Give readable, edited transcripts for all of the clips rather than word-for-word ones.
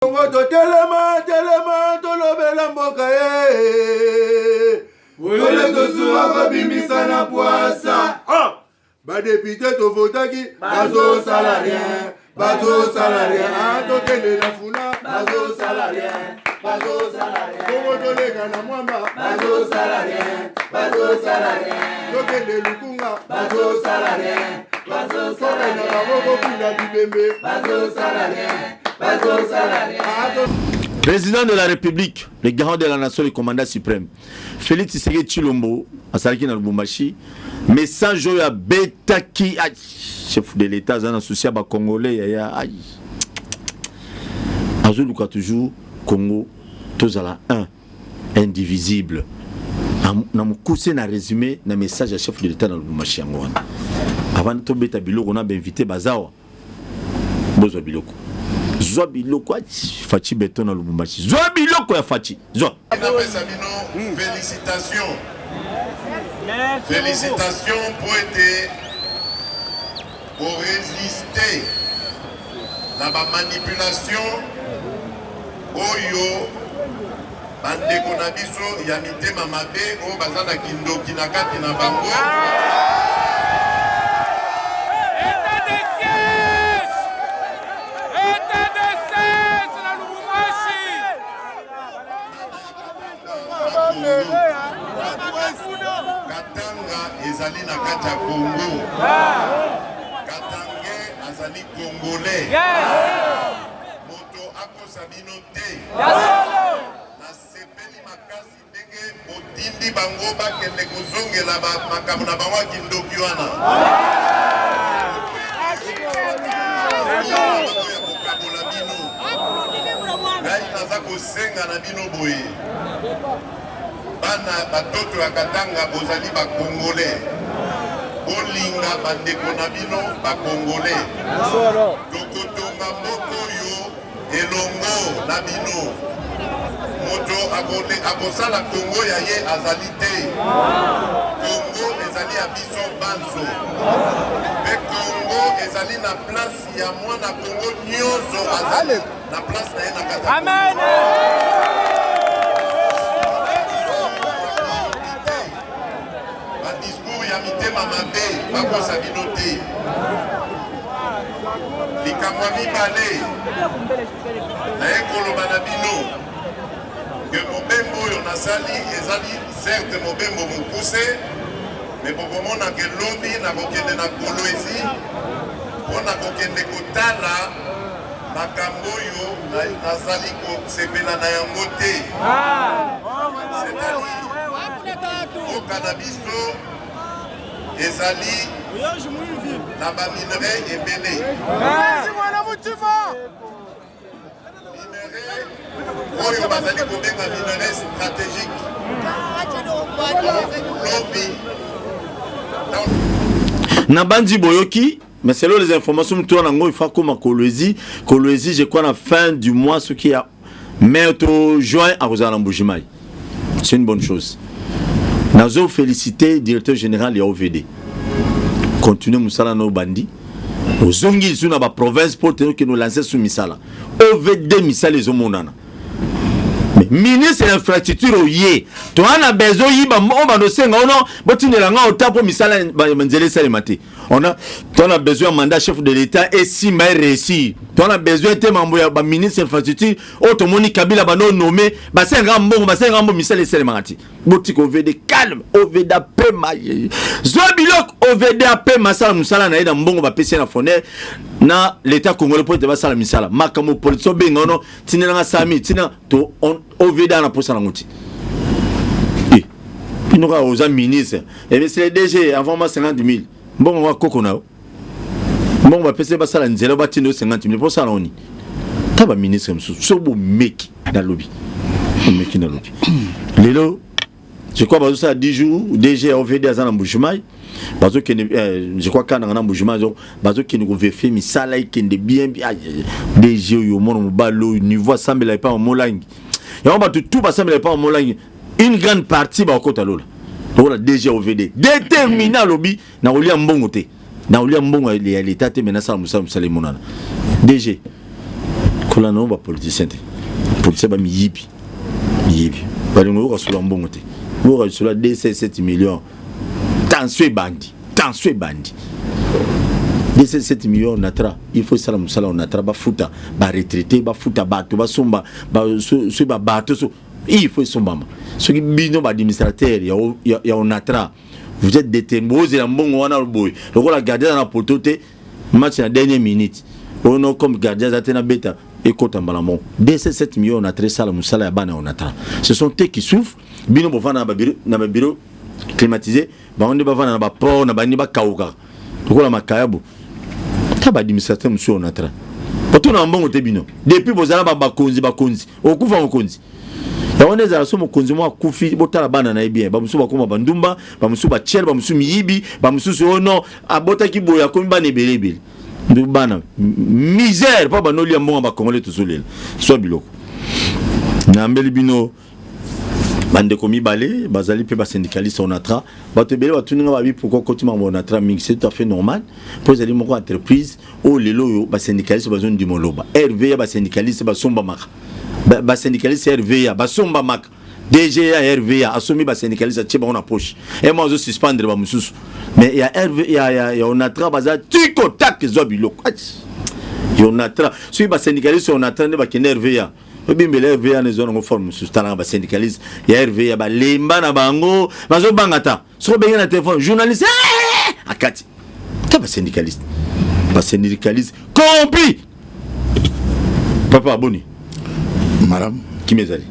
Kongo telema tolobela mboka Ole tosuwa kabimisa na poasa. Ba député to votaki bazo salarien. Tokende na funa bazo salarien. Kongo tolega na mwamba bazo salarien. Tokende lukunga bazo salarien. Kore na baboko kuna bibembe bazo salarien. Président de la République, le garant de la nation, le commandant suprême, Félix Tshisekedi Tshilombo, à Salaki na Lubumbashi, message à Betaki, chef de l'État, dans le souci à Congolais, Azuluka toujours, Congo, tous à la un, indivisible. Na mukuse na résumé, na message à chef de l'État dans Lubumbashi. Avant de tomber à Biloko, on a invité Bazawa. Bozo Biloko. Zwa biloko Fachi Beton na Lubumbashi. Zwa biloko ya Fachi. Zwa. Félicitations. Félicitations pour être pour résister à la manipulation oyo bande konabiso ya mitema mabe o bazana kindoki na kati na bango. Katanga ezali na kati ya Congo. Katanga azali Congolais. Moto akosa bino te. Na sepeli makasi ndenge otindi bango bakende kozongela makambo na bango kindoki wana. Ngai naza kosenga na bino boye. Bana batoto ya Katanga bozali ba Congolais. Bolinga bandeko na bino ba Congolais. Tokotonga moko yo elongo na bino. Moto akosala Congo ya ye azali te. Congo ezali ya biso banso. Pe Congo ezali na place ya mwana Congo nyonso azali na place na ye na Katanga. Amen. Mitema mabe bakosa bino te likamwa mibale naye koloba na bino ke mobembo oyo nasali ezali certes mobembo mokuse me bokomona ke lobi nakokende na Kolwezi mpo nakokende kotala makambo oyo nazali kosepela na yango te c'est-à-dire okana biso ezali na ba minerai ebele. Minerai oyo bazali kobenga minerai stratégique. Lobi. Na bandi boyoki, mais selon les informations que nous il faut comme Kolwezi, je crois à la fin du mois ce qui a mai au juin à Rosalamboujimai. C'est une bonne chose. Nazo félicité directeur général de OVD. Continuez Moussala no bandi. Aux zongi sur la province pour que nous lancer sous Misala. OVD Misala les omonana. Mais ministre de l'infrastructure au yé. Tu as un besoin yiba on va nous senga ono botine la nga otapo Misala manzele salimate. On a besoin mandat chef de l'État et si mais réussi. Tu as besoin de mamboya ba ministre de l'infrastructure automoni Kabila ba non nommé ba senga mbongo Misala salimate. Botiko OVD calme OVD pe maye. Zobilok OVD pe masala musala na ida mbongo ba pesi na fone na l'État congolais pour te ba sala misala. Makamo poliso benga ono tinela sami tina to OVD na posa na ngoti. Nous avons aux ministres. Et c'est le DG avant 50 000. Bon, on va coconao. Bon, on va passer par ça, on va 50 000 pour ça. On y a un ministre comme ça. C'est un mec dans le lobby. Un mec dans le lobby. Lélo, je crois que ça 10 jours, DG a ouvert des ans en Bouchemaï. Je crois qu'il y a un Bouchemaï. Parce que nous avons fait, mais ça là, il y a bien. DG, il y a un ballot, il n'y a pas un molang. Il y a un tout, tout, il n'y a pas un molang. Une grande partie va au côté de l'autre. Déjà OVD déterminé à lobby na olia mbongo te na olia mbongo ya l'état te menace à Moussa Moussa Limonana DG pour la non ba politicien politicien ba miyibi balingo ko sula mbongo te ko sula 7 millions tension bandi 7 millions natra il faut ça musala on natra ba futa ba retraité ba futa bato ba somba ba so ba bato so il faut somba ce qui bino ba administrateur ya on natra vous êtes déterminé la mbongo wana boy le la garder dans la potote match à dernière minute on a comme gardien zatena beta et Kotambalamon. Dès ces 7 millions, on a très ça, on a ce sont eux qui souffrent. Bino Bofan dans le bureau climatisé, on ne va pas dans le port, on ne va pas kauka. Pourquoi la Makayabo? T'as pas d'administrateur, monsieur, on a tra. Pour tout le monde, bino. Depuis vos allants, bakonzi, au coup, on konzi. Et on est à la somme, konzi, moi, koufi, bota la banane, bien. Bamusu bakoma bandumba, bamusu bachel, bamusu miyibi, bamusu sono, abota ki boya, comme banebele. Bana misère pas banoli ambonga ba congolais tout solel soit biloko na mbeli bino bande komi balé bazali pe ba syndicaliste on atra ba te bele ba tuninga ba bi pourquoi continue on atra mix c'est tout à fait normal pour les moko entreprise o lelo yo ba syndicaliste ba zone di moloba RV ba syndicaliste ba somba maka ba syndicaliste RV ba somba maka DG RVA assumé ba syndicaliste tcheba on approche et moi je suspendre ba mususu mais il y a RV il y a on a travaillé tiko tak zobilo il on a tra si ba syndicaliste on attend ba ken RVA bimbele RVA ne zone ngo forme mususu tala ba syndicaliste il y a RVA ba lemba na bango bazo bangata so benga na téléphone journaliste akati ta ba syndicaliste compris papa boni madame Kimezali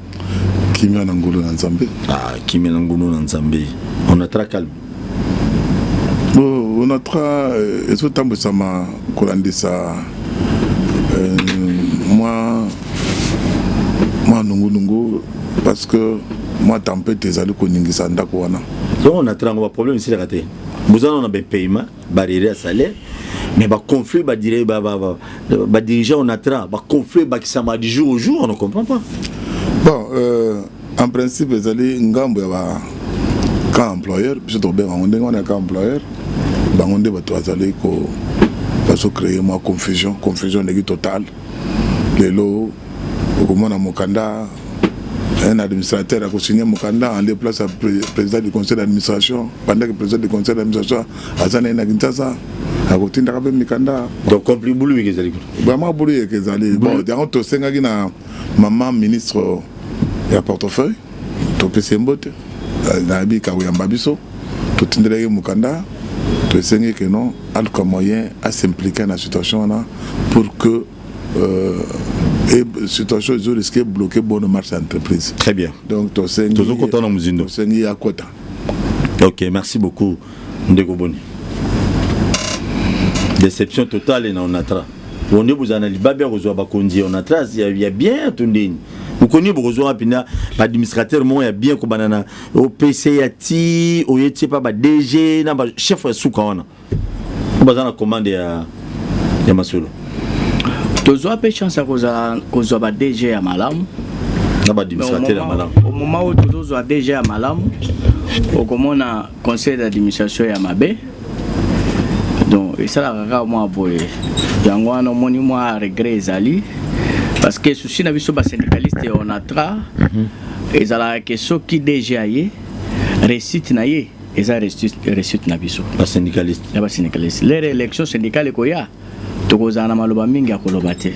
Kimia Nangulu Nzambe. Ah, Kimia Nangulu Nzambe. On a très calme. On a très. Est-ce que tu as sama kolandisa moi Nungu parce que moi tempête des alu koningisa ndako wana. Donc on a très un problème ici là raté. Vous en avez paiement, barrière salaire. Mais bah conflit bah dire bah dirigeant on a très bah conflit bah qui ça m'a du jour au jour on ne comprend pas. Bon, en principe, les allez ngambo ya ka employeur, puisque on est ka employeur, on est allé ko créer moi confusion totale. Les lots, comment on mokanda, un administrateur a signé mokanda en déplace le président du conseil d'administration, pendant que le président du conseil d'administration a zané na Kinshasa. Donc compris boulou que ça vraiment boulou que ça bon derrière to senga na maman ministre ya portefeuille to pese mbote na bi ka yamba biso to tindele mukanda to senga que non al comme moyen à s'impliquer dans la situation là pour que et situation je risque bloquer bonne marche entreprise. Très bien. Donc to senga toujours content dans Muzindo. To senga ya quota. OK, merci beaucoup Ndeko Boni. Déception totale et on a tra. On est vous analysez pas bien reçoit ba kondi on a tra il y a bien tondeni. Vous connaissez vous reçoit pina pas administrateur moi il y a bien ko banana au PCAT au yeti pas ba DG na ba chef ya suka wana. Ko bazana commande ya masolo. Tozo pe chance ko zo ba DG ya malamu. Na ba administrateur ya malamu. Au moment où tozo a DG ya malamu au komona conseil d'administration ya mabe. Donc, ça là, moi, boy, yango ano moni moi regret ezali parce que souci na biso ba syndicaliste on a tra ezala que soki déjà yé réussite na yé eza réussite na biso ba syndicaliste les élections syndicales ko ya tokozana maloba mingi akoloba te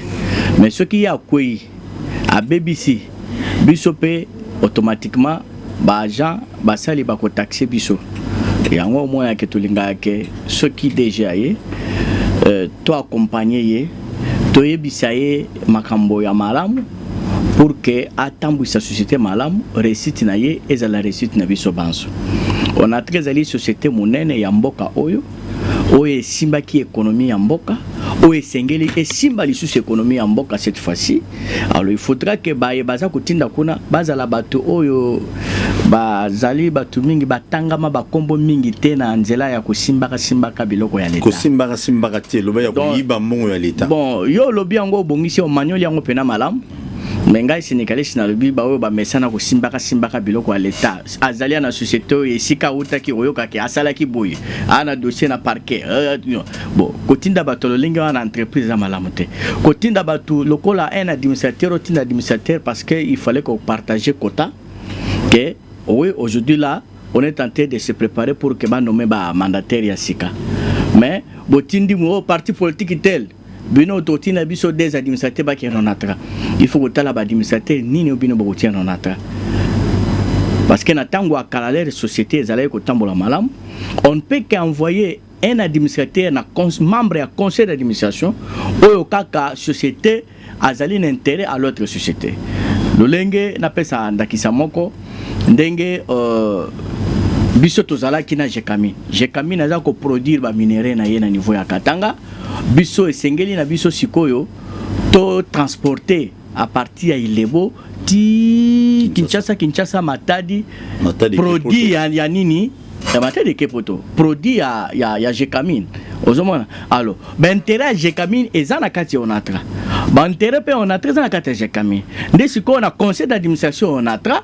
mais soki ya koi a BBC biso pe automatiquement ba agent ba sali ba ko taxer biso yango moya ke tolinga ke soki déjà yé to accompagner yé to yebisa ye makambo ya malamu pour que atambu sa société malamu réussite na ye ezala réussite na biso banso on a très ali société monene ya mboka oyo simba ki économie ya mboka oyo sengeli simba lisusu économie ya mboka cette fois-ci. Alors il faudra que baza kotinda kuna bazala bato oyo bazali batu mingi batangama bakombo mingi te na nzela ya kosimbaka biloko ya leta kosimbaka te loba ya koyiba mbongo ya leta. Bon yo lobi yango bongisi o manuel yango pena malamu mengai sénégalais na lobi ba oyo ba mesana ko simbaka biloko à l'état azalia na société et sika utaki oyoka ki asala ki boye ana dossier na parquet bon kotinda bato lolinga wana entreprise za malamote kotinda bato lokola un administrateur parce que il fallait qu'on partage quota que oui aujourd'hui là on est en train de se préparer pour que ba nommer ba mandataire ya sika mais botindi mo parti politique tel bino totina biso des administrateurs ba qui non atra il faut que tala ba administrateur nini bino ba kotia non atra parce que na tango akala les sociétés ezalaye ko tambola malam on ne peut qu'envoyer un administrateur na membre ya conseil d'administration oyo kaka société azali un intérêt à l'autre société lolenge na pesa ndakisa moko ndenge biso tozala kina jekami naza ko produire ba minerais na yena niveau ya Katanga biso esengeli na biso sikoyo to transporter à partir ya Ilebo ti Kinshasa Matadi produit ya nini ya Matadi Kepoto produit ya Jekamine ozomona alors ben intérêt Jekamine ezana kati onatra ba intérêt pe onatra ezana kati Jekamine nde sikoyo na conseil d'administration onatra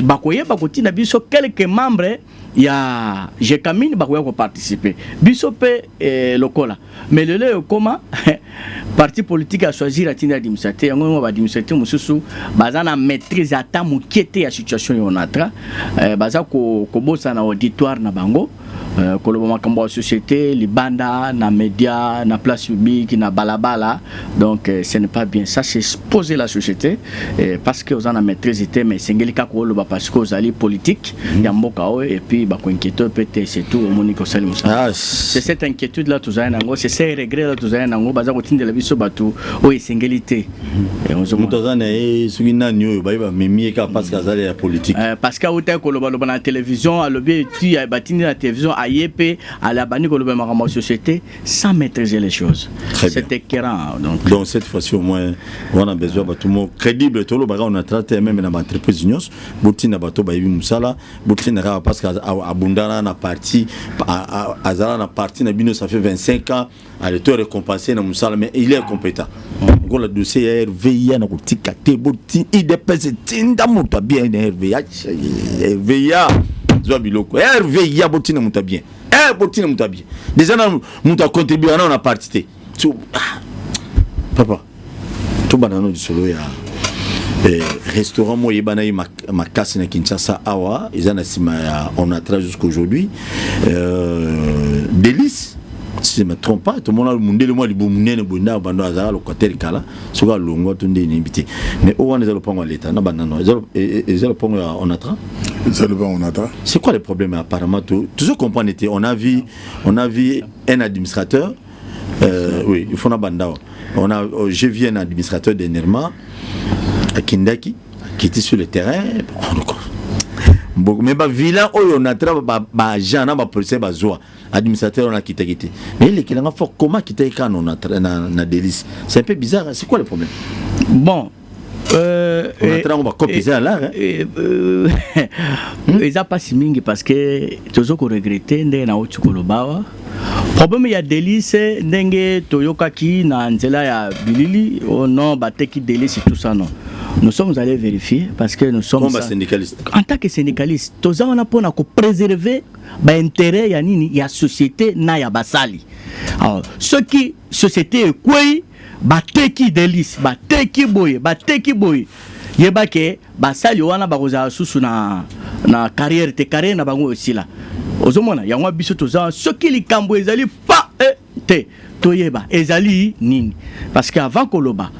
bakoyeba kotina biso quelques membres ya Jekamine bakoya ko participer biso pe lokola mais le comment parti politique a choisi la tina administrateur yango ba administrateur mususu bazana maîtrise ata mukete ya situation yonatra baza ko bosa na auditoire na bango koloba makambo ya société libanda na média na place publique na balabala donc ce n'est pas bien ça c'est poser la société parce que aux en maîtrise était mais sengeli ka ko loba parce que aux ali politique ya mboka et puis ba ko inquiéter peut-être c'est tout monique salim c'est cette inquiétude là tous nango c'est ces regrets là tous nango baza ko tindela biso batu o sengeli té mutazana sugina nyo ba memi ka parce que azali la politique parce que autant ko loba na télévision à lobi tu ba tindela la télévision IEP à la banni que le société sans maîtriser les choses. C'est écœurant. Donc cette fois-ci au moins on a besoin de tout le monde crédible. Tout le monde on a traité même dans l'entreprise union. Boutina bato baïbi musala. Boutina parce qu'à Bundana na parti à Azara na parti na bino ça fait 25 ans. À l'état récompensé na musala mais il est compétent. Donc le dossier RVIA na kotika te bouti IDPS tinda muta bien RVIA RVIA Zoabiloko RVIA botina muta bien botina muta bien déjà na muta contribuer on a participé papa tout banano du solo ya restaurant moye banayi makasi na Kinshasa awa izana sima ya on a travaillé jusqu'aujourd'hui délice si je me trompe pas tout le monde a le monde le moi li bomunene bunda bando azala locataire kala soka longo tunde ni invité mais on est le pongo à l'état na banano le pongo on a tra c'est quoi le problème apparemment tout ce qu'on comprend était on a vu un administrateur oui il faut na bandao j'ai vu un administrateur d'Enerma à Kindaki qui était sur le terrain mais ba vilain oyo na tra ba agent na ba policier ba zoa administrateur on a quitté mais il est fort comment quitter quand on a na délice c'est un peu bizarre c'est quoi le problème bon on va copier ça là ils a pas si mingi parce que toujours qu'on regretter ndenge na otukolobawa problème ya délice ndenge toyokaki na nzela ya bilili non bateki délice tout ça non nous sommes allés vérifier parce que nous sommes syndicalistes en tant que syndicalistes tous on a pour préserver ba intérêt ya nini ya société na ya basali alors ce qui société quoi bateki délice bateki boye yebake basali wana bakoza susu na carrière na bango aussi là ozomona yango biso toza soki likambo ezali pa te toyeba ezali nini parce que avant koloba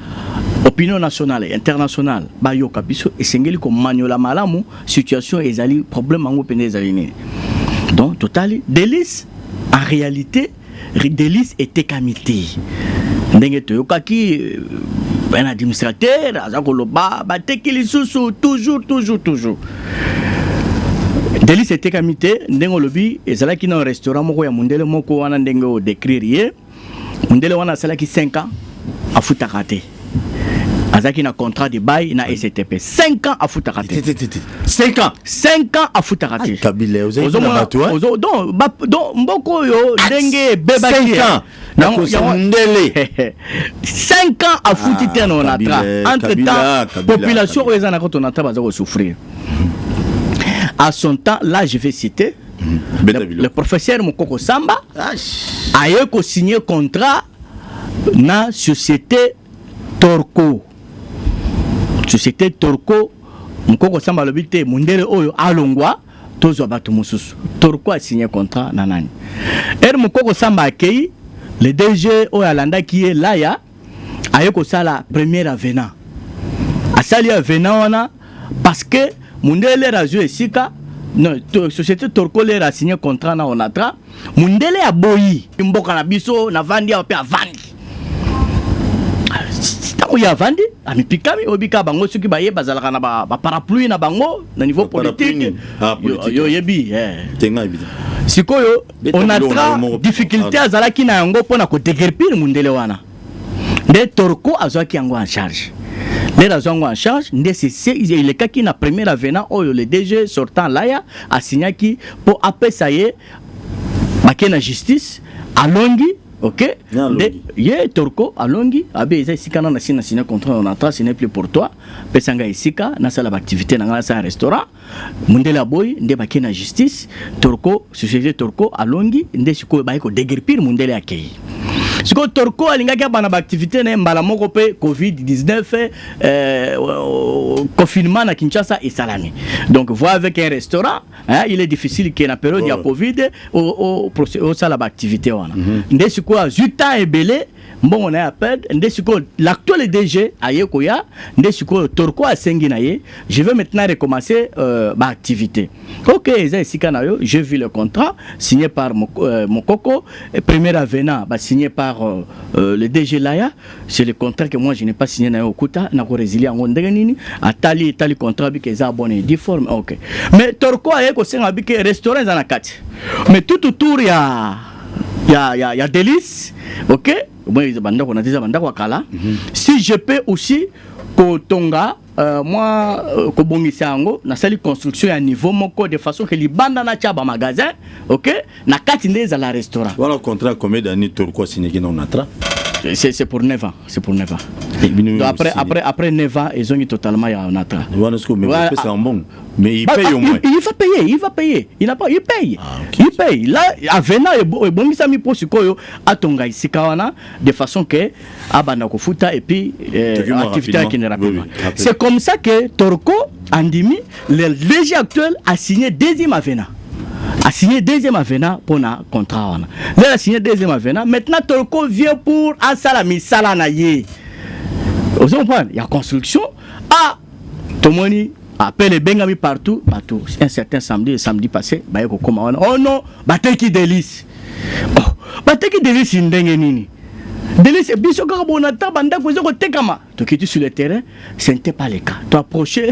opinion nationale et internationale bayoka biso esengeli ko manyola malamu situation ezali problème ngo pene ezali nini donc total délice en réalité délice était kamité ndenge toyokaki un administrateur azakoloba bateki lisusu toujours délice était kamité ndenge lobi ezalaki na restaurant moko ya mundele moko wana ndenge o décrire mundele wana salaki 5 ans afuta raté azaki na contrat de bail na STP 5 ans afuta raté 5 ans afuta raté kabile donc mboko yo ndenge bebaki 5 ans à foutu on a entre-temps population on a souffrir. À son temps, là je vais citer le professeur Mokoko Samba a signé contrat na société Torco. Société Torco, Mokoko Samba lobité Mundele Oyo Alongwa, Tozo Batu Mususu. Torco a signé contrat nanani. Mokoko Samba accueilli le DG Oyalanda qui est là ya ayeko sala première avenant. A sali avenant parce que Mundele radio esika non société Torco leur a signé contrat na Onatra. Mundele a boyi mboka na biso na vandi a pe avandi. Tango ya vandi amipikami obika bango soki baye bazalaka na ba parapluie na bango na niveau politique. Yo yebi tenga ebida. Sikoyo Onatra difficulté azalaki na yango pona ko déguerpir Mundele wana. De Torco azwaki yango en charge. Les raisons en charge, le cas qui n'a premier avenant, le DG sortant là, a signé qui pour appeler ça y est, la justice, à Longi, ok? Yé, Torco, à Longi, abe, ici, quand on a signé contrat, on a ce n'est plus pour toi, Pesanga ici, dans sa activité, dans un restaurant, Mundela Boy, nde baké na justice, Torco, société Torco, à Longi, nde suko baiko déguerpir Mundela accueilli. Ce que Torco a l'ingénieur dans l'activité n'est pas la Covid-19 confinement à Kinshasa et Salami. Donc voir avec un restaurant, il est difficile qu'il y ait une période de Covid au salle d'activité. Dès ce quoi, 8 ans est belé. Bon, on a appelé, l'actuel DG à Yekoya, Torco à Senginaye, je vais maintenant recommencer ma activité. Ok, j'ai vu le contrat signé par Mokoko, premier avenant signé par le DG Laya. C'est le contrat que moi je n'ai pas signé dans Okuta, n'a pas résilié en Gondenini, à tali contrat qui est abonné, difforme, ok. Mais Torco a un restaurant dans la carte. Mais tout autour il y a délices, ok. Si je peux aussi Kotonga, moi, Kobongisango, na sali construction à niveau moko de façon que les bandes na tchaba magasin, ok, na katinde za la restaurant. Voilà le contrat combien d'années Torco signé qui non atra? C'est pour 9 ans, c'est pour 9 ans. Donc après 9 ans, ils ont eu totalement un atra. C'est un bon. Mais il paye au moins. Il va payer. Il n'a pas, il paye. Il paye. Là, avenant et bon, il s'est mis pour ce qu'on a tonga ici de façon que abandako futa et puis activité qui n'est rapidement. C'est comme ça que Torco Andimi, le DG actuel, a signé deuxième avenant. A signé deuxième avenant pour un contrat. Il a signé deuxième avenant. Maintenant, Torco vient pour Asalami Salanaye. Vous comprenez? Il y a construction. Ah, Tomoni appelle les Bengami partout. Un certain samedi passé, oh non, Bateki Délice. Oh, Bateki Délice, c'est une dingue. Délice, biso bonata banda ko zoko tekama. Donc tu sur le terrain, ce n'était pas le cas. Tu approcher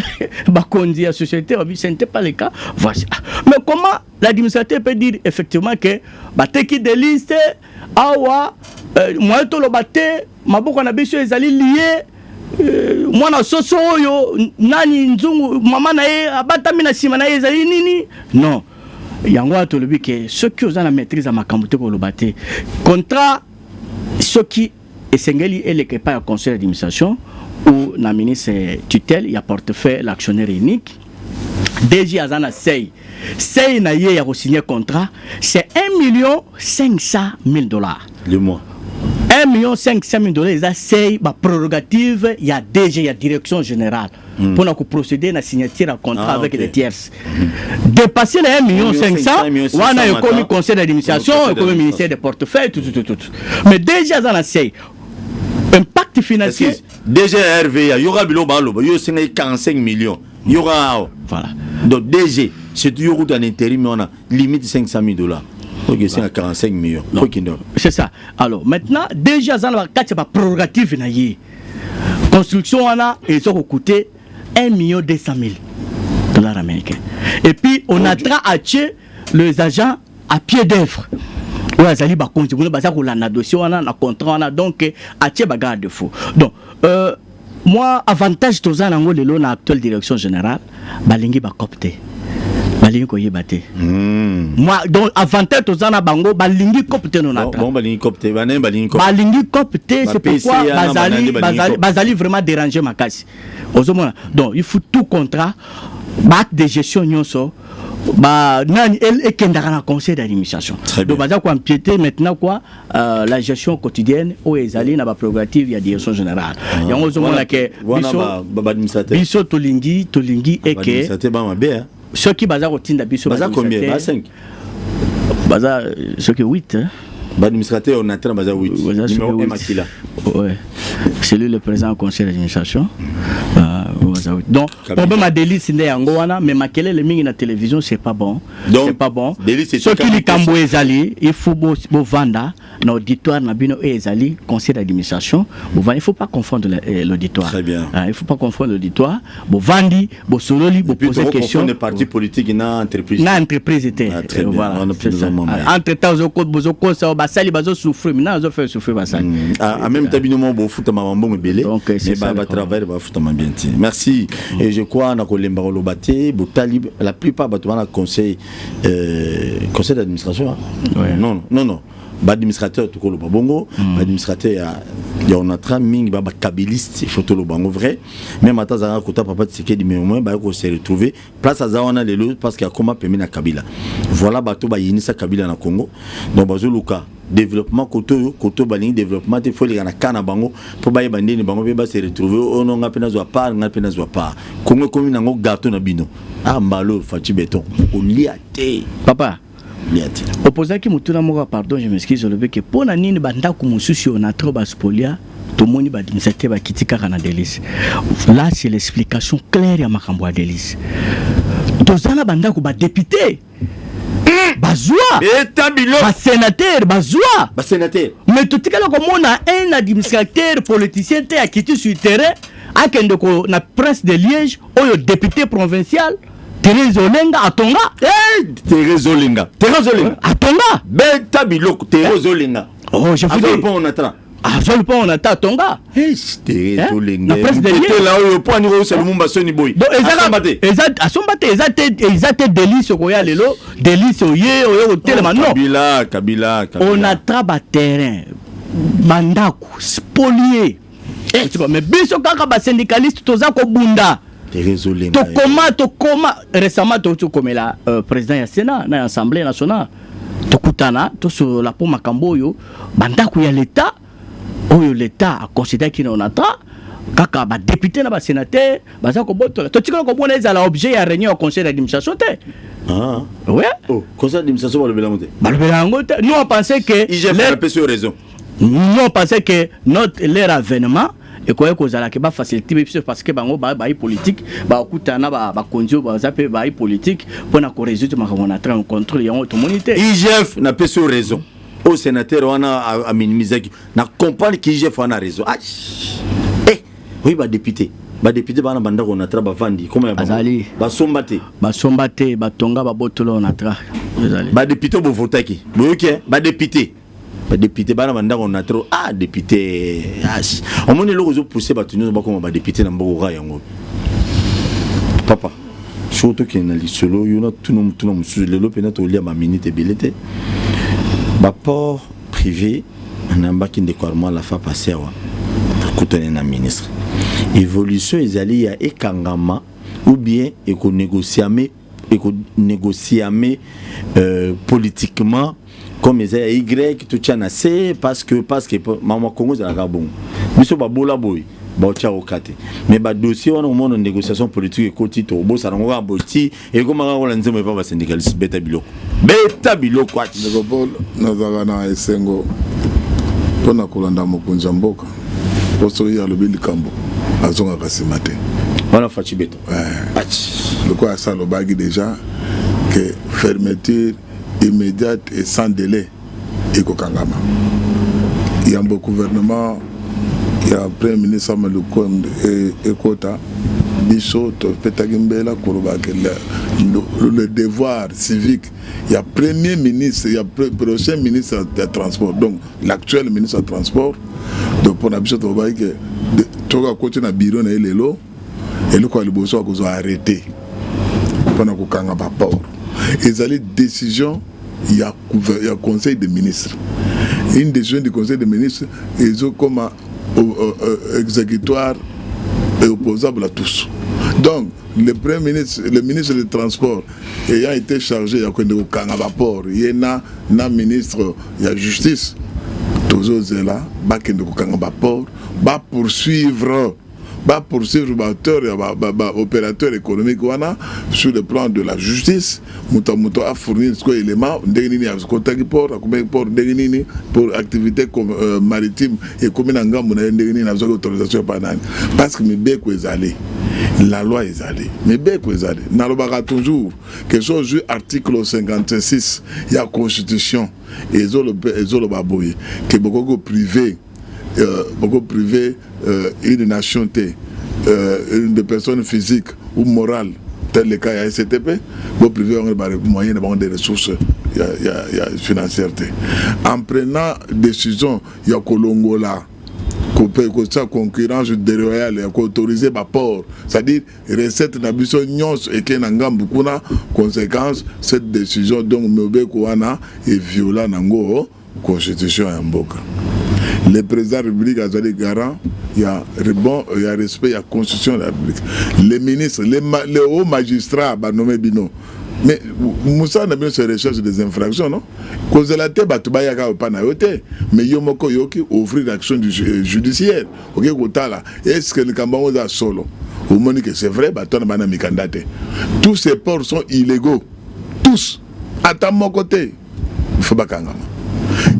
Bakondi à société, ce n'était pas le cas. Voici. Mais comment l'administrateur peut dire effectivement que Bateki Délice awa moi to lo baté maboko na biso ezali lié mwana soso oyo nani nzungu mama na ye abatami na sima na ye ezali nini non yango atolobi ke ceux qui ont la maîtrise à makambo te ko lo baté contrat ce qui est sengeli et le pas conseil d'administration ou na ministre tutelle il y a portefeuille l'actionnaire unique DG Azana Sey na ye ya signer contrat c'est 1,5 million le mois 1,5 million ils a Sey ba prérogative il y a DG il y a direction générale pour nous procéder à la signature à contrat avec les tierces. Dépasser les 1,5 million, on a eu comme conseil d'administration, comme ministère des portefeuilles, tout. Mais déjà dans la CEI, impact financier. Déjà RV, il y aura bilo balo, il y aura 45 millions. Il y aura voilà. Donc DG, c'est toujours un intérim, mais on a limite $500,000. Ok, c'est à 45 millions. C'est ça. Alors maintenant, déjà dans la carte, c'est pas prérogative naïe. Construction on a et ça coûté $1,200,000 américains. Et puis on a traité les agents à pied d'œuvre. On a zali ba compte, on a basé sur la dossier, on a un contrat, on a donc à tiers bagarre de fou. Donc moi avantage tous en ango de l'on actuelle direction générale, balingi ba copté. balingi koyebate moi donc avantage tozana bango balingi copte nonatra bon balingi copte balingi copte c'est pourquoi bazali vraiment déranger makasi ozomona donc il faut tout contrat acte de gestion nyonso nani elle kendaka na conseil d'administration donc baza ko empiéter maintenant quoi la gestion quotidienne au ezali na ba prérogative ya direction générale yango ozomona ke biso tolingi et que ceux qui baza kotinda biso baza combien ba 5 baza ceux qui 8 administrateur on attend baza 8 numéro 1 makila ouais c'est lui le président du conseil d'administration donc on peut ma délice ndé yango wana mais makele le mingi na télévision c'est pas bon c'est pas bon ceux qui li kambo ezali il faut bo vanda na auditoire na bino ezali conseil d'administration il faut pas confondre l'auditoire. Très bien. Il faut pas confondre l'auditoire bo vandi bo sololi bo poser question des partis politiques na entreprise était voilà entre temps bozo kosa basali bazo souffrir maintenant bazo faire souffrir basali en même temps bino mo bo futa mambo mbele mais ba travail ba futa mambienti. Merci. Et je crois na kolemba lobate bo talib la plupart ba to na conseil d'administration. Non. Administrateur tout le bongo, administrateur il y a un mingi ba kabiliste photo le bongo vrai même à tazara kota papa tseke di mais au moins ba ko se retrouver place à zawana lelo parce qu'il y a comment permis na Kabila voilà bato ba yinisa Kabila na Congo donc bazoluka développement koto balingi développement il faut les na kana bango pour ba yebande ni bango ba se retrouver on nga pena zo part Congo comme nango gâteau na bino mbalo fachi béton au liate papa opposant qui mutuna moka pardon je m'excuse le que pour na nini banda ku mususi on a trop baspolia to moni ba administrateur ba kitika kana délice là c'est l'explication claire ya makambo ya délice tozana banda ku ba député bazwa etabilo ba sénateur bazwa ba sénateur mais tout tikala ko mona un administrateur politicien te akiti sur terrain akende ko na presse de Liège oyo député provincial Thérèse Olenga atonga Thérèse Olenga atonga beta biloko Thérèse Olenga oh je vous dis pas on attend on attend atonga Thérèse Olenga la presse de Liège là au point niveau c'est le mumba soni boy donc asombate ezate délice ko ya lelo délice oyo telema non Kabila on a travaillé terrain bandaku spolié mais biso kaka ba syndicaliste toza ko bunda to comment récemment to comme la président ya Sénat na Assemblée nationale to kutana to sur la po makambo yo bandaku ya l'état oyo l'état a considéré qu'il en attend kaka ba député na ba sénateur baza ko botola to tikolo ko bona ezala objet ya réunion au conseil d'administration te ouais conseil d'administration ba le belango te nous on pensait que il a fait sur raison nous on pensait que leur avènement et quoi que ça va faciliter parce que bango ba politique ba kutana ba kondio ba zape ba politique pour na ko résoudre ma on a train contrôle ya tout monité IGF n'a pas sur raison au sénateur on a minimiser na comprendre que IGF on a raison oui ba député bana banda on a tra ba vandi comme ya bazali ba sombate ba tonga ba botolo on a tra ba député bo votaki boyoke ba député bana banda on a trop député on moni lo zo pousser ba tunu ba comme ba député na mboko yango papa surtout qu'il na lisolo yo na tunu musu lelo pena to lia ma minute belete ba port privé na mbaki ndekwarmo la fa passer wa kutone na ministre évolution ezali ya ekangama ou bien négocier politiquement comme les Y tout tient assez parce que maman Congo c'est la bon biso ba bola boy ba tia okate mais ba dossier on au monde négociation politique et côté to bo ça ngwa boti et comme on la nzemo pas ba syndicaliste beta biloko quoi ndeko Paul nazaka na esengo pona kolanda mokonza mboka poso ya lobeli kambo azonga kasimate on a fachi beto le quoi ça le bagi déjà que fermeture immédiate et sans délai et Kokangama. Il y a un beau gouvernement, il y a un premier ministre Malukonde et Kota, Bichot, Petagimbela, le devoir civique. Il y a premier ministre, il y a prochain ministre des Transports, donc l'actuel ministre des Transports. Donc pour la Bichot, on va dire que tout à côté de bureau, et le quoi le besoin qu'on a arrêté. Pendant qu'on a pas peur. ezali décision il y a conseil des ministres. Une décision du conseil des ministres est comme exécutoire et opposable à tous. Donc, le premier ministre, le ministre des Transports ayant été chargé de rapport, il y a un ministre de la Justice, tous les là, rapport, va poursuivre opérateur économique sur le plan de la justice. Muto a fourni des éléments pour activités maritimes et comme autorisation parce que la loi est allée. Mais toujours que ce article 56 il y a constitution et que beaucoup privé une nationalité, une personne physique ou morale, tel le cas à STP, vous privé ont des moyens de ressources financières. En prenant décision, il y a Kolongola, concurrence déloyale, il y a autorisé par port, c'est-à-dire recette n'abusons et qu'il y a beaucoup de conséquences, cette décision donc est violente dans la constitution en Mboka. Le président de la République a été garant, il y a respect, il y a constitution de la République. Les ministres, les hauts magistrats, nommé Bino. Mais Moussa n'a bien se recherche des infractions, non? Cause de la tête, mais Yomoko Yoki offrir l'action judiciaire. Ok, est-ce que le Cambodge a solo? Au moins que c'est vrai, tous ces ports sont illégaux. Tous. À mon côté. Il faut pas qu'un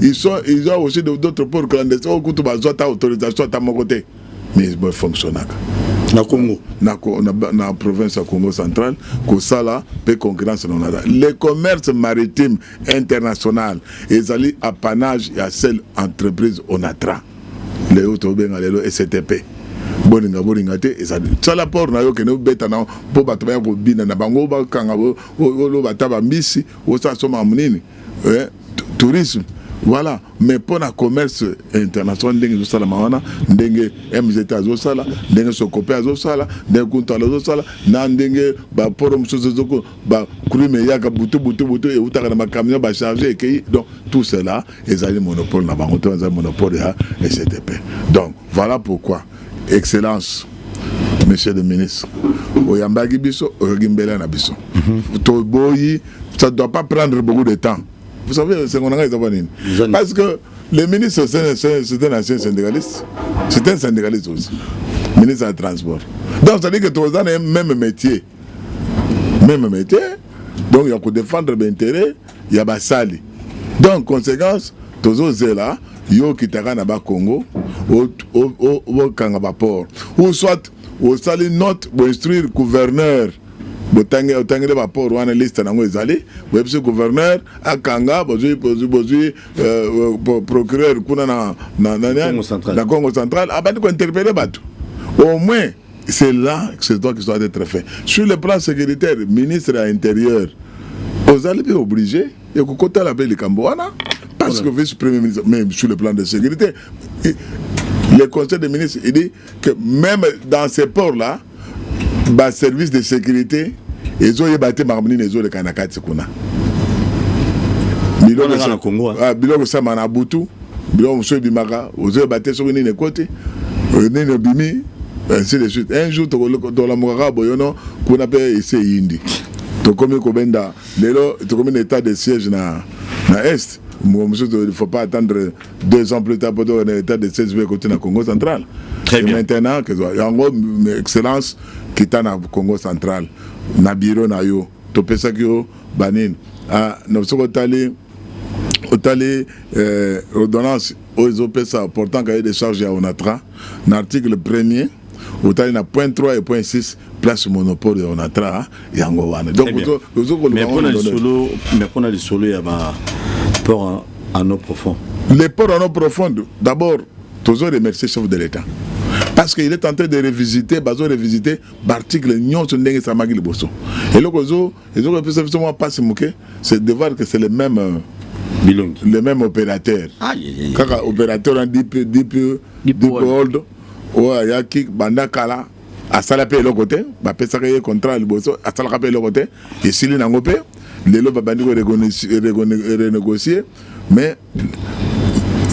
ils ont aussi d'autres ports clandestins qui ont autorisation à mon côté. Mais ils fonctionnent. Dans la province de Congo central, que ça là, peut concurrence. Les commerces maritimes internationaux, ils allaient à apanage et à celle entreprise ONATRA. Les autres, les STP. Boninga te ezali sala port na yo ke no beta na po bato ba ko bina na bango ba kanga lo bataba mbisi o sa soma munini tourisme. Voilà, mais pour le commerce international, ndenge sala mawana, ndenge MZT azosala, ndenge Sokope azosala, ndenge Kuntala azosala, na ndenge ba poro msozozoko ba krime yaka butu et utaka na camion ba charger et donc tout cela ezali monopole na bango to ezali monopole ya STP. Donc voilà pourquoi excellence monsieur le ministre oyambaki biso oyogimbela na biso. To boyi ça doit pas prendre beaucoup de temps. Vous savez, c'est qu'on a parce que le ministre, c'est un ancien syndicaliste. C'est un syndicaliste aussi. Ministre des Transports. Donc, ça veut dire que tous les ans, même métier. Même métier. Donc, il y a que défendre l'intérêt, il y a Bassali. Donc, conséquence, tous les ans, là, il y a qui t'arrête à Congo, au Kangaba port. Ou soit, au Sali note pour instruire le gouverneur. Botange rapport ou analyste nango ezali webse gouverneur akanga bozui procureur kuna na Congo central abandi ko interpeller batu au moins c'est là que c'est toi qui doit être fait sur le plan sécuritaire ministre à l'intérieur vous allez être obligé et que côté la belle Cambouana parce que vice premier ministre même sur le plan de sécurité le conseil des ministres il dit que même dans ces ports là bas service de sécurité ils ont battu marmoni les autres kanakati kuna biloko ça mana butu biloko monsieur bimaka ils ont battu sur une côté nene bimi ainsi de suite un jour dans la mokaka boyono kuna pe ici yindi to comme ko benda lelo to comme état de siège na est. Monsieur, il ne faut pas attendre 2 ans plus tard pour un état de siège côté na Congo central. Très bien. Maintenant que il y a une excellence qui est na Congo central. Na bureau na yo to pesa kyo banin a no soko tali ordonnance aux pesa portant cahier de charge à Onatra l'article 1er au tali na point 3 et point 6 place monopole de Onatra yango wana donc mais pour le solo il y a port en eau profonde. Les ports en eau profonde d'abord toujours remercier chef de l'État. Parce qu'il est en train de revisiter l'article Nyon sur Ndenge Samagi Liboso. Et là, c'est de voir que c'est le même opérateur. Quand opérateur en Deep World, il y a qui Bandakala, à Salapé le côté, il y a un contrat Liboso, à Salapé le côté, et s'il est en les lois babandi renégocier mais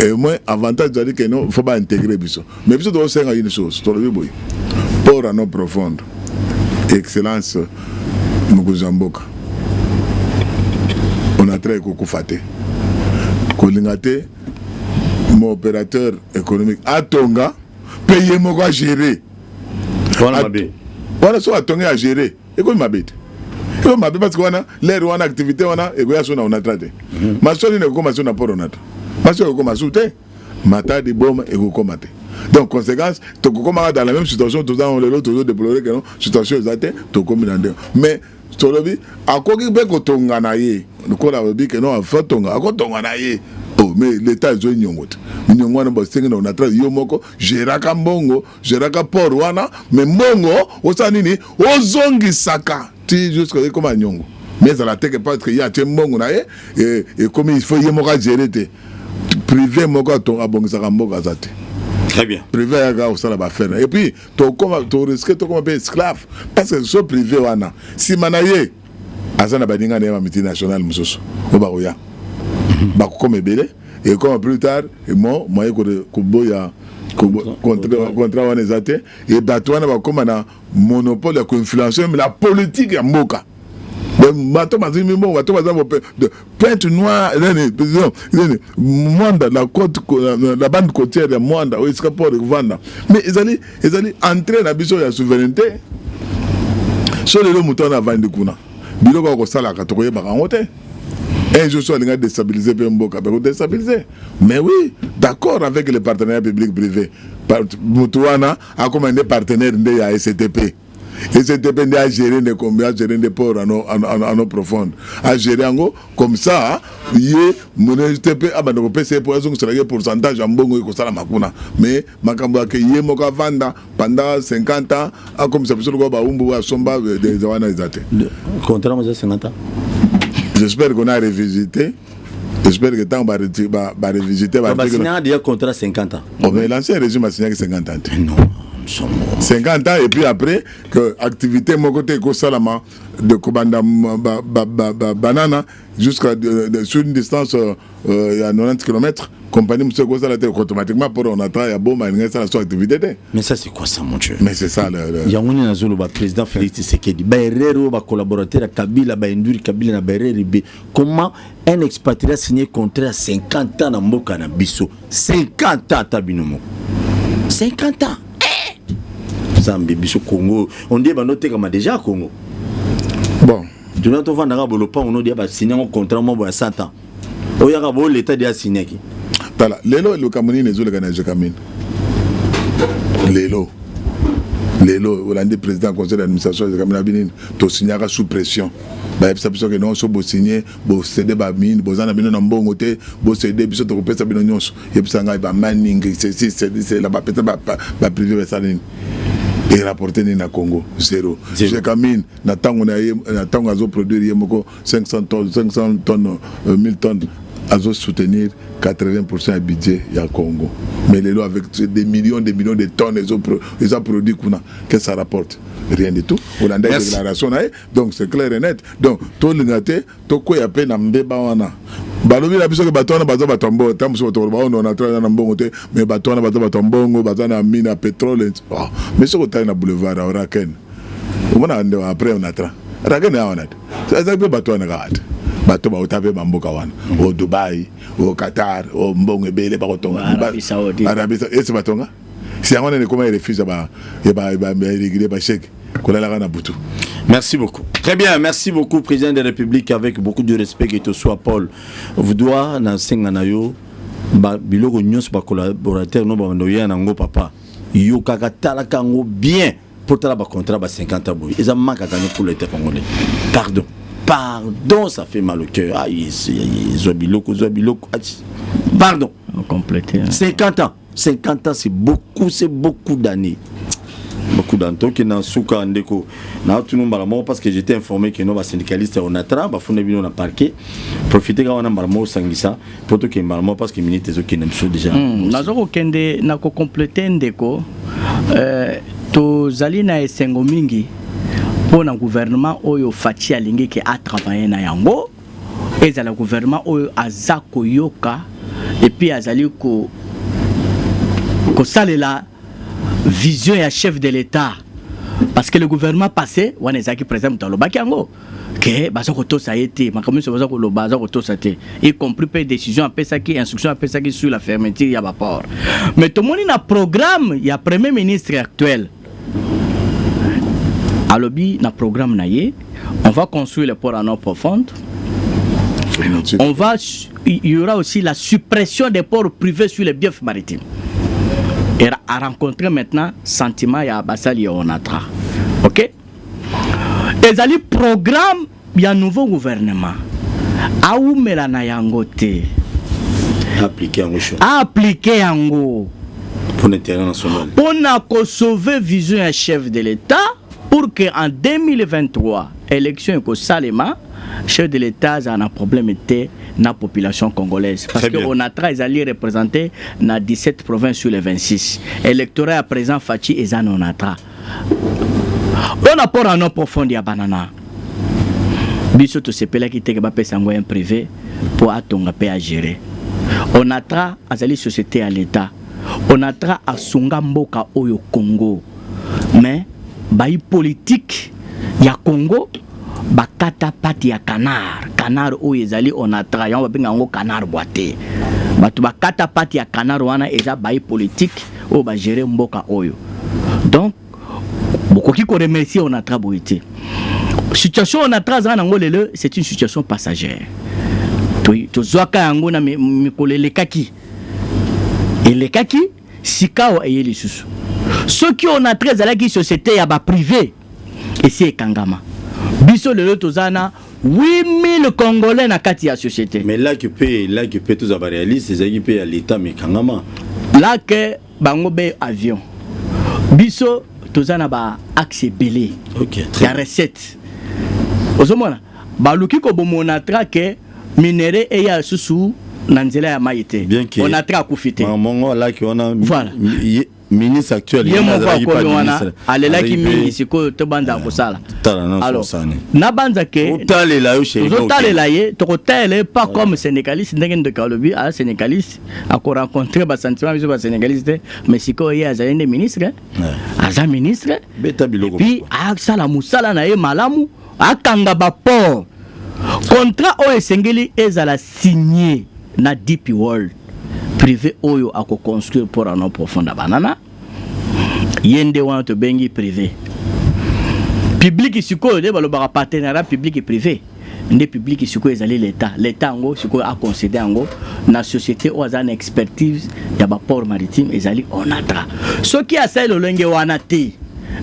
et moins avantage de dire que non faut pas intégrer biso mais biso doit faire une chose to le boy pour à nos profonde excellence Muguzamboka on a très beaucoup faté kolingate mon opérateur économique atonga payer mon quoi gérer voilà soit atonga à gérer et quoi m'habite parce que wana l'air wana activité wana et quoi on a traité ma soeur ne comment on a pour on a ma soeur comment souté mata di bombe et quoi maté donc conséquence to comment dans la même situation tout ça on le toujours déplorer que non situation exacte to comme dans mais tolobi akoki be ko tonga na ye ko la bi que non fa tonga ko tonga na ye oh mais l'état zo nyongote nyongo na bosenga na on a traité yo moko geraka mbongo geraka port wana mais mbongo osanini ozongi saka jusqu'à comme un nyongo mais ça la tête parce que y a un bon et comme il faut y moka gérer privé moka ton abongisa kamboka zate très bien privé ya au sala ba faire et puis to comme to risque to comme esclave parce que so privé wana si manaye azana badinga na multinational musoso oba oya ba comme belé et comme plus tard et moi ko boya contrat wana ezate et bato wana bakoma na monopole ya ko-influencer mais la politique ya mboka bato bazimi mo bato bazamo peintre noir mwanda la côte la bande côtière ya mwanda o iska pour vanda mais ezali entrer na biso ya souveraineté so lelo muto na vandi kuna biloko ko sala ka to koyeba kango te. Un jour, on a déstabilisé Mboka, déstabilisé. Mais oui, d'accord avec les partenaires publics-privés. Moutouana a commandé partenaire de la STP. STP a géré des combien, a géré des ports à nos profondes. A géré en gros, comme ça, il y a mon STP, a bandé au PC pour un pourcentage en bongo et ça la makuna. Mais Makambo a créé Moka Vanda pendant 50 ans, a comme ça, parce que Umbu a somba des Awana Zate. Le contrat, c'est 50 ans. J'espère qu'on a revisité. J'espère que tant va revisiter. On va signer un contrat 50 ans. Oh, mais l'ancien régime a signé 50 ans. Non. 50 ans et puis après que activité mon côté Kosalama de Kobanda banana jusqu'à sur une distance à 90 km compagnie monsieur Kosala automatiquement pour on attend ya bon mais ça la activité. Mais ça c'est quoi ça mon Dieu? Mais c'est ça il y a un azolo ba président Félix Tshisekedi ba herero ba collaborateur Kabila ba Nduri Kabila na ba herero comment un expatrié a signé contrat 50 ans na mboka na biso 50 ans tabinomo 50 ans Zambie, biso Congo, on dit bah noter comme déjà Congo. Bon. Tu n'as pas vendre le pas on dit bah signer un contrat moi pour 100 ans. Oh y a l'état déjà signé qui. Tala, lelo le Cameroun ne zoule gagner Cameroun. Lelo, Hollande président conseil d'administration de Cameroun Benin, to signera sous pression. Bah ça parce que non so bo signer, bo céder ba mine, bo zana bino na mbongo te, bo céder biso to kopesa bino nyonso. Et puis ça nga ba manning, c'est là ba peut-être ba privé ça ni. Et rapporté na Congo zéro. J'ai Camine na tango azo produire yemoko 500 tonnes 1000 tonnes azo soutenir 80% du budget ya Congo. Mais les lois avec des millions de tonnes ils ont produit kuna que ça rapporte rien du tout. On a des déclarations donc c'est clair et net. Donc tout le ngate to ko ya pe na mbeba wana. Balobi la biso ke batona baza batombo tamu so to ba on a travaillé na mbongo te mais batona baza batombongo baza na mine à pétrole. Mais ce que na boulevard à Raken. On a après on a tra. Raken ya wana. Ça ça pe batona gata. Bato ba otape mamboka wana. Au Dubai, au Qatar, au mbongo ebele ba kotonga. Arabie Saoudite. Arabie Saoudite c'est batonga. Si on est comment il refuse ba régler ba chèque. Merci beaucoup. Très bien, merci beaucoup, président de la République, avec beaucoup de respect que tu sois, Paul. Vous doit dans Senganayo, biloko nyos ba collaborateur no ba ndoya nango papa. Yo kaka tala kango bien pour tala ba contrat ba 50 ans. Ils ont manqué à gagner pour l'État congolais. Pardon, ça fait mal au cœur. Ah, biloko. Pardon. Compléter. 50 ans, c'est beaucoup d'années. Beaucoup d'années qui n'ont souka andeko na tout nous parce que j'étais informé que nos syndicalistes on a tra ba fondé bino na parquet profiter quand on a malamo sangisa pour que malamo parce que minute zo qui n'aime déjà nazoko kende na ko compléter ndeko to zali na esengo mingi pour un gouvernement oyo Fachi alingi qui a travaillé na yango et le gouvernement oyo azako yoka et puis azali ko salela vision ya chef de l'État parce que le gouvernement passé on est qui présente dans le bakiango que bazako to ça été makamu so bazako lo bazako to ça té y compris pas décision après ça qui instruction après ça qui sur la fermeture ya ba port mais tout le monde na programme ya premier ministre actuel à lobby na programme naie on va construire le port en eau profonde. Il y aura aussi la suppression des ports privés sur les biefs maritimes. Et à rencontrer maintenant sentiment ya basali ya onatra. OK? Et ali programme ya nouveau gouvernement. Aoumela na yango te. Appliquer yango. Pour l'intérêt national. Pour na sauver vision ya chef de l'État pour que en 2023 élection ko salema chef de l'État a un problème était la population congolaise parce que Onatra ils allaient représenter na 17 provinces sur les 26 électorat à présent Fachi et Zan Onatra on a pour un profond ya banana biso to sepela qui te ba pesa ngoyen privé pour atonga pe à gérer Onatra azali société à l'État Onatra a sunga mboka oyo Congo mais bayi politique ya Congo bakata pati ya canard oyo ezali Onatra yango babenga ngo canard boité batu bakata pati ya canard wana eza bayi politique oyo ba gérer mboka oyo donc bokoki ko remercier Onatra boité situation Onatra za nango lelo c'est une situation passagère to zwaka yango na mikolo lekaki elekaki sikao eyeli susu soki Onatra ezalaki société ya ba privé esi ekangama biso lelo tozana 8000 Congolais na kati ya société mais là que peut tous avoir réaliste c'est qui peut à l'état mais kangama là que bango be avion biso tozana ba axe belé OK la recette ozomona ba luki ko bomonatra que minéré et ya susu na nzela ya maïté Onatra kufite mongo là que on a voilà ministre actuel alela ki mingi siko to banda kosala alors na banza ke otalela yo chéri otalela ye to kotalela pas comme sénégaliste ndenge de kalobi à sénégaliste a ko rencontrer ba sentiment biso ba sénégaliste mais siko ye azali ministre aza ministre beta biloko puis a sala musala na ye malamu akanga ba port contrat o esengeli ezala signé na DP World privé oyo ako construire pour un eau profonde banana yende wana to bengi privé public isiko de balobaka partenariat public et privé ndé public isiko ezali l'état ngo siko a considéré ngo na société o azana expertise ya ba port maritime ezali Onatra ce qui a sel olenge wana te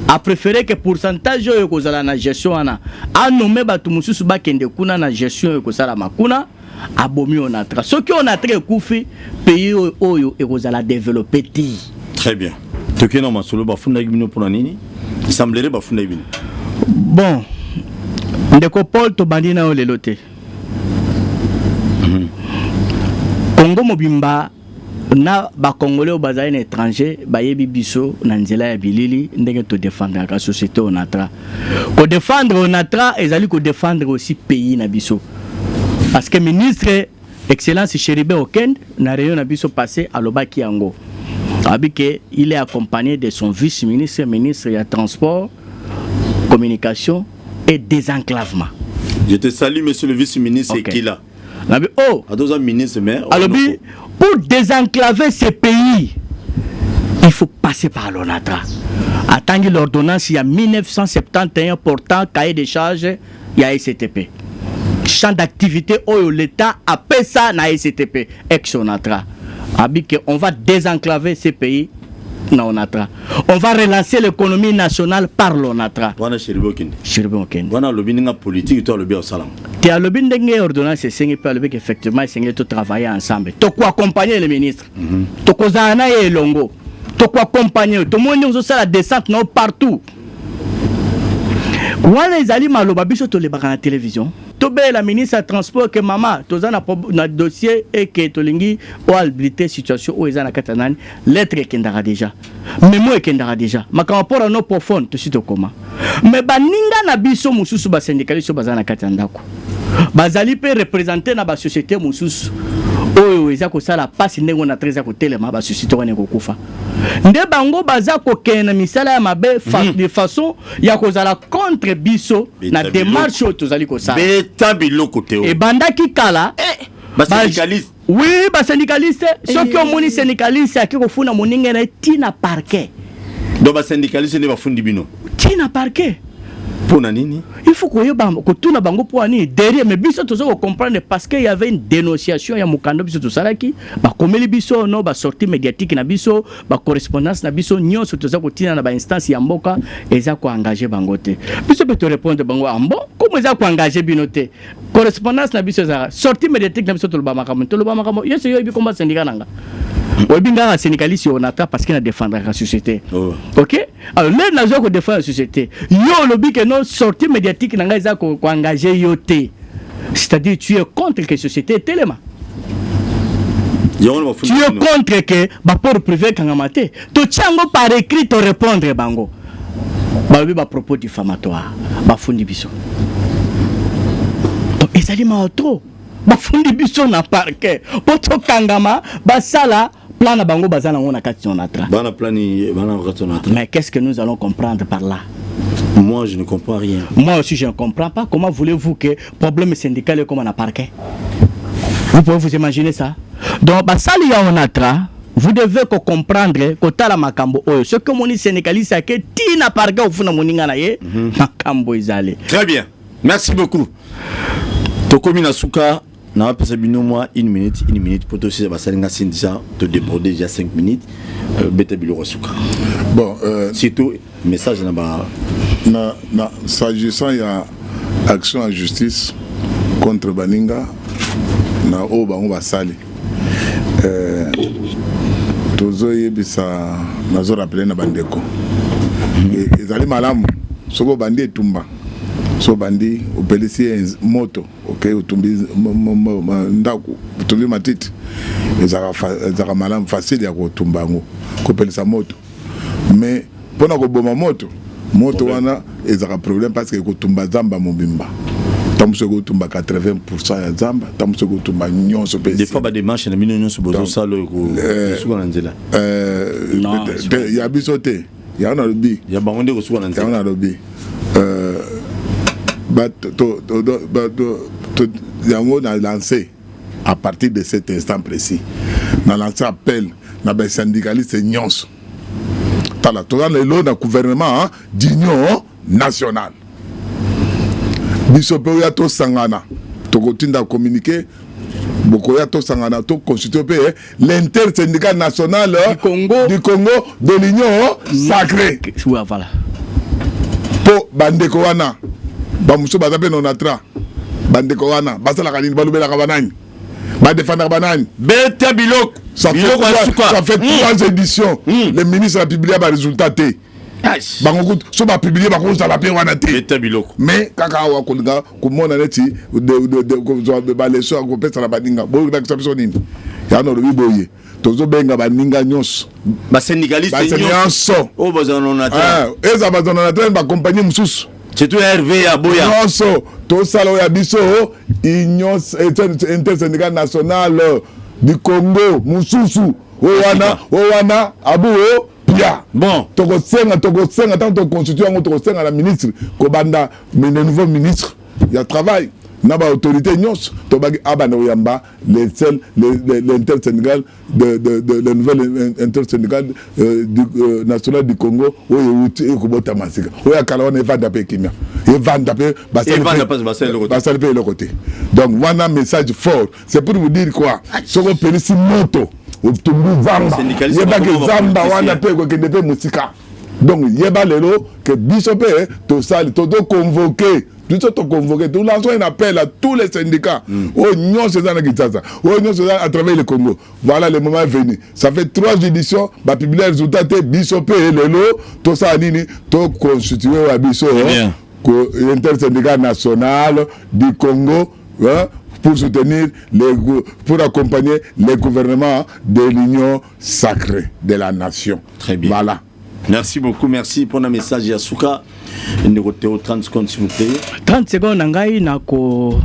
a préféré que pourcentage oyo kozala na gestion wana a nommé batu mususu bakende kuna na gestion oyo kozala makuna abomi Onatra ce qui Onatra ekufi pays oyo ekozala développer ti très bien tokena masolo bafunda bino pour nini semblerait bafunda bino bon ndeko Paul to bandina o lelo te Congo mobimba na ba congolais au bazali na étranger bayebi biso na nzela ya bilili ndenge to défendre la société Onatra ko défendre Onatra ezali ko défendre aussi pays na biso parce que ministre excellence Cheribe Okende na réunion na biso passé à Lobaki yango abike il est accompagné de son vice-ministre ministre ya transport communication et désenclavement. Je te salue monsieur le vice-ministre okay. Kila nabi oh a deux ministres mais alobi pour désenclaver ces pays il faut passer par l'Onatra attendre l'ordonnance il y a 1971 portant cahier de charges il y a STP champ d'activité où l'État appelle ça na STP ex-Onatra abike on va désenclaver ces pays na Onatra on va relancer l'économie nationale par l'Onatra wana Cheribe Okende wana lobi ninga politique to lobi au salam te lobi ndenge ordonnance sengi pe lobi effectivement sengi to travailler ensemble to ko accompagner les ministres to ko zana ye longo to ko accompagner to moni on ça la descente non partout wana ezali maloba biso tolebaka na télévision la ministre ya transport que mama toza na dossier et que tolingi o habilité situation o eza na katanani lettre ekendaka déjà memo ekendaka déjà makambo pora no profonde to sito koma mais baninga na biso mususu ba syndicaliste baza na katandako bazali pe représenter na ba société mususu oyo eza ko sala passe ndenge na treza ko telema ba société wana ko kufa nde bango baza ko kena misala ya mabe de façon ya ko zala contre biso na démarche o tozali ko sala beta biloko teo et bandaki kala ba syndicaliste oui ba syndicaliste soki omoni syndicaliste akiko funa moninga na tina parquet donc ba syndicaliste ne ba fundi bino tina parquet pona nini il faut que tuna bango poani derrière mais biso tozo comprendre parce qu'il y avait une dénonciation ya mukando biso to salaki ba komeli biso no ba sortie médiatique na biso ba correspondance na biso nyonso tozo ko tina na ba instance ya mboka eza ko engager bango te biso peut te répondre bango ambo comment eza ko engager binote correspondance na biso za sortie médiatique na biso to lo ba makamo yeso yo bi combat syndicat nanga Webinga syndicaliste on attend parce qu'il a défendre la société. Oh. OK? Alors là nous avons défendre la société. Yo lobby que non sortie médiatique nanga za ko engager yoté. C'est-à-dire tu es contre que société téléma. Tu es contre que ba pour privé kangamate. To tiango par écrit to répondre bango. Ba bi ba propos diffamatoire. Ba fundi biso. Donc ezali ma trop. Ba fundi biso na parquet. Poto kangama ba sala plan na bango bazana ngona kati on atra. Bana plani bana kati on atra. Mais qu'est-ce que nous allons comprendre par là? Moi je ne comprends rien. Moi aussi je ne comprends pas comment voulez-vous que problème syndical comme on a parquet. Vous pouvez vous imaginer ça? Donc ba sali ya on atra, vous devez comprendre que tala makambo oyo ce que moni syndicaliste a que tina parquet au funa moninga na ye makambo izale. Très bien. Merci beaucoup. Tokomi na suka na pesa bino moi une minute pour toi si basalinga sindisa te déborder déjà 5 minutes beta bilo suka. Bon surtout message na s'agissant ya action en justice contre baninga na o bango basali tozo yebisa nazo rappeler na bandeko ezali malamu soko bandi etumba so bandi opelisi moto okay utumbi ndaku utumbi matiti ezaka malamu facile ya kotumba ngo kopelisa moto mais pona ko boma moto wana ezaka problème parce que kotumba zamba mobimba tamuso kotumba 80% ya zamba tamuso kotumba nyonso pe des fois ba démarche na mino nyonso bozo salo ko suka na nzela ya bisote ya na lobi ya bangonde ko suka na nzela ya na lobi yango na lancé à partir de cet instant précis na lancé appel na ba syndicaliste nyonso tala toza lelo na gouvernement d'union nationale biso pe ya to sangana to kotinda communiquer boko ya to sangana to constituer pe l'intersyndicat national du Congo de l'union sacrée voilà po bandeko wana ba muso bazape nonatra bandeko wana basala kanini balubela ka banani ba défendre banani beta biloko ça fait 3 éditions le ministre a publié ba résultat té bango so ba publier ba ko za ba pe wana té beta biloko mais kaka wa ko nga ko mona neti de ba leso ko pesa la baninga bo ba ko nini ya no lobi boye tozo benga baninga nyonso ba syndicaliste nyonso o bazana nonatra eza bazana nonatra ba compagnie mususu c'est tout RV ya boya nyonso to sala ya biso union intersyndical national du Congo mususu wana abu pia bon toko senga tant to constituer ngo toko senga la ministre ko banda le nouveau ministre il y a travail na ba autorité nyonso to bagi abana oyamba l'intersyndical le nouvel intersyndical national du Congo oyo uti ekobota masika oyo kala wana evanda pe kimia evanda pe basali pe le côté donc voilà message fort c'est pour vous dire quoi soko pelisi moto utumbu zamba yeba ke zamba wana pe ko kende pe musika donc yeba lelo que biso pe to sali to convoquer tout ça convoqué, nous lançons un appel à tous les syndicats. Au Nyon César Kitasa, au Nyon César à travers le Congo. Voilà le moment est venu. Ça fait 3 éditions, publier les résultats, Bissopé et Lelo, tout ça, tout constitué à Bisso, intersyndical national du Congo, hein, pour accompagner les gouvernements de l'Union sacrée de la nation. Très bien. Voilà. Merci beaucoup, merci pour le message Yasuka. Numéro 30 secondes s'il vous plaît. 30 secondes ngai nako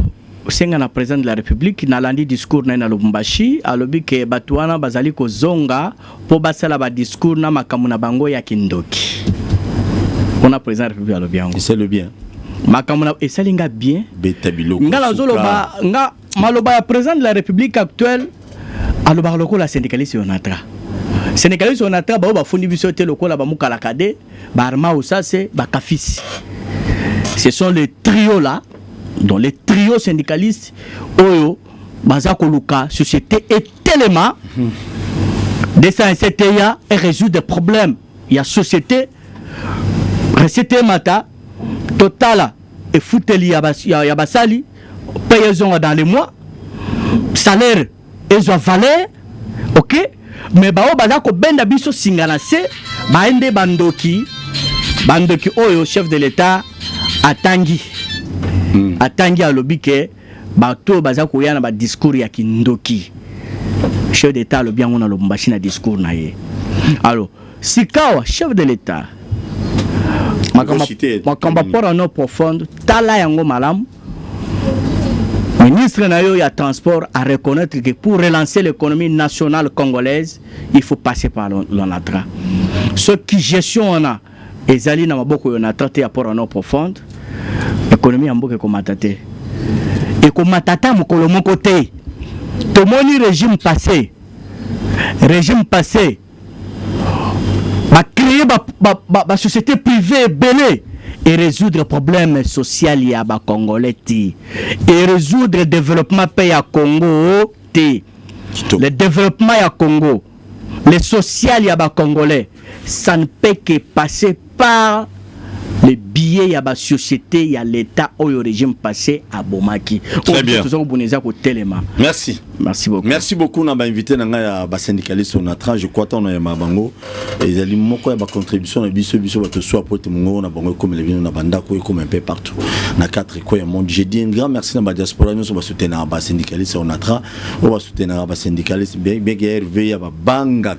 senga na président de la République na landi discours na Lubumbashi alobi ke batuana bazali ko zonga po basala ba discours na makamu na bango ya kindoki. On a président de la République alobi yango. C'est le bien. Makamu na esalinga bien. Betabilo. Ngala zoloba nga maloba ya président de la République actuelle aloba lokola syndicaliste onatra. Syndicaliste onatra ba ba fundi biso te lokola ba mukala kade ba arma usase ba kafisi. Ce sont les trios là, dont les trios syndicalistes oyo bazako luka société est tellement désenseteya et résoudre des problèmes. Il y a société recette mata totala et fouteli ya basali payezon dans les mois salaire et zo valeur OK mais bao bazako benda biso singana se baende bandoki oyo chef de l'état atangi atangi alobi ke bato bazako yana ba discours ya kindoki chef d'état alobi yango na Lubumbashi na discours na ye. Alors sikawa chef de l'état makamba pora no profonde tala yango malam ministre na yo ya transport a reconnaître que pour relancer l'économie nationale congolaise il faut passer par l'ONATRA. Ce qui gestion on a ezali na maboko y'ONATRA te ya pora no profonde économie ya mboka komatate et komatata mokolo moko te tomoni régime passé va créer ba société privée belé et résoudre le problème social ya ba congolais et résoudre le développement pays à Congo le développement ya Congo le social ya ba congolais ça ne peut que passer par les billets ya ba société ya l'état au régime passé à Bomaki. Très bien. Merci. Merci beaucoup. Merci beaucoup na ba invité na nga ba syndicaliste onatra je crois on a mabango et ali moko ya ba contribution na biso bato soit pour mongo na bango comme les na banda ko comme un peu partout na quatre ko ya monde. J'ai dit un grand merci na ba diaspora nous va soutenir ba syndicaliste onatra on va soutenir ba syndicaliste bien RV ya ba banga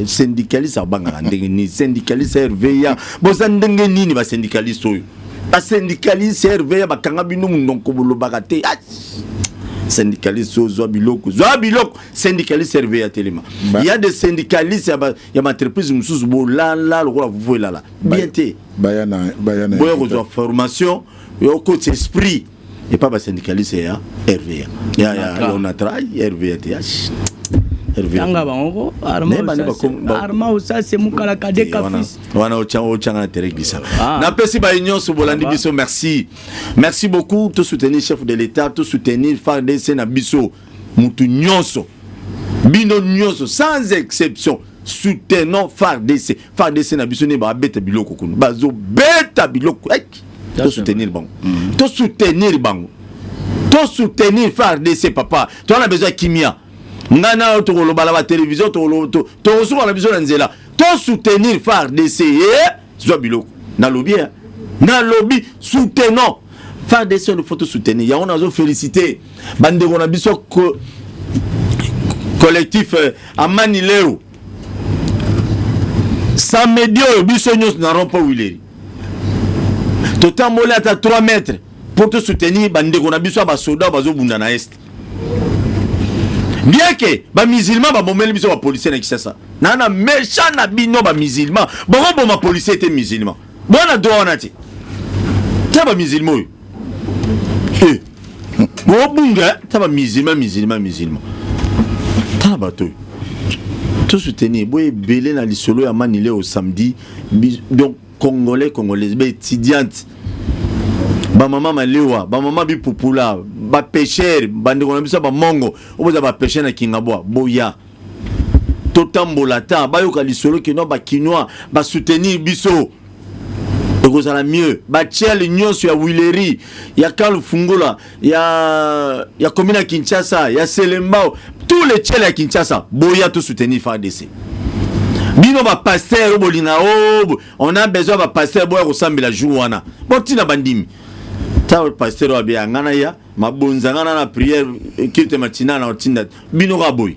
syndicaliste ya banga ndenge ni syndicaliste RV ya bozandenge ni ba syndicaliste oyo ba syndicaliste RV ya ba kanga bino ndonko bolobaka te syndicalistes zo biloko syndicalistes servés à Téléma. Il y a des syndicalistes il y a ma entreprise mususu bolala lokola vous là bien té bayana boyo formation yo coach esprit et pas ba syndicaliste ya RVA ya on a travaillé RVA TH Yanga bango arma usa se mukala kade kafis wana ochanga terekisa na pesi ba union so bolandi biso merci beaucoup tout soutenir chef de l'état tout soutenir FARDC na biso mutu nyonso bino nyonso sans exception soutenons FARDC na biso ne ba beta biloko kunu bazo beta biloko tout soutenir bango tout soutenir FARDC papa tu as besoin de kimia ngana to lobala ba télévision to sur la vision nzela to soutenir FARDC zo biloko na lobby soutenons FARDC ne faut tout soutenir ya on a zo féliciter bande on a biso collectif Amanilero sans médio biso nyos na rompo wileri to tambola à 3 mètres pour te soutenir bande on a biso ba soda bazo bunda na est. Bien que ba musulman ba bomeli biso ba policier na Kisasa nana méchant na bino ba musulman bon ma policier était musulman bona droit na ti ta ba musulman bo bunga ta ba musulman ta ba to tout soutenir boy belé na lisolo ya Manilé au samedi donc congolais ba étudiante ba maman malewa ba maman bi popula ba pêcheur bande ko na biso ba mongo oboza ba pêcheur na Kingabwa boya totambola ta ba yoka lisolo kino ba kinois ba soutenir biso ekozala mieux ba tiel nyonso ya Wileri ya Karl Fungola ya commune Kinshasa ya Selembao tous les tiels ya Kinshasa boya to soutenir FARDC Bino ba pasteur bolina on a besoin ba pasteur boya ressemble la journée. Bon tina bandimi. Ta pasteur wa bien ngana ya mabonza ngana na prière kilte matinale na tinda bino ga boy.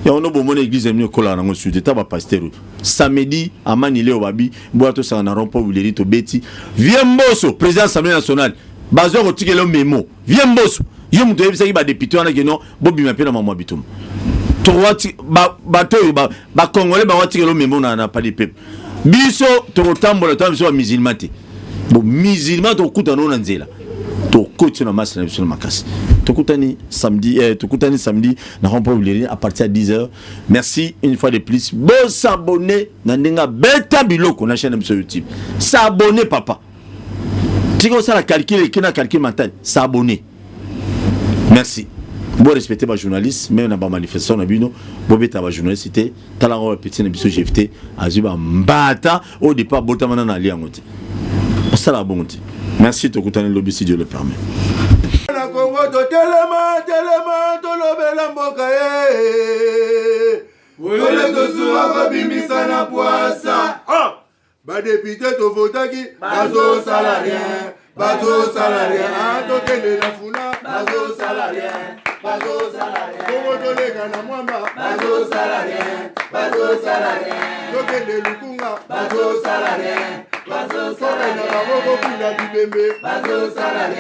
Ya ono bo mona église mino kola na ngosude ta ba pasteur. Samedi amani leo babi boya to sa na rompo buleri to beti. Viens Mbosso président Assemblée nationale. Bazo ko tikelo memo. Viens Mbosso. Yo muto yebisa ki ba député wana ke no bobi mapena mama bitum. Torwati bato ba congolais ba wati kelo memo na pas de peuple. Biso to tambola to biso musulman te. Bo musulman to kutana na nzela. To koti na massa na biso na makasi. To kutani samedi na rompo buleri à partir de 10h. Merci une fois de plus. Bon s'abonner na ndenga beta biloko na chaîne biso YouTube. S'abonner papa. Tiko ça la calcul qui na calcul mental. S'abonner. Merci. Bon respecter ma journaliste, même dans ma manifestation na bino, bobeta ma journaliste, talango petit na biso GFT, azuba mbata au départ botamana na liangote. Ça la bonté. Merci to kutana lobby si Dieu le permet. Na Congo to telema to lobela mboka eh. Wole to suwa ko bimisa na poasa. Ba député to votaki bazo salarien. Bazo salarien, to kende la funa, bazo salarien, bazo salarien. Kongo to lega na mwamba, bazo salarien, to kende lukunga, bazo salarien, bazo salarien. Na baboko kuna bibembe, bazo salarien.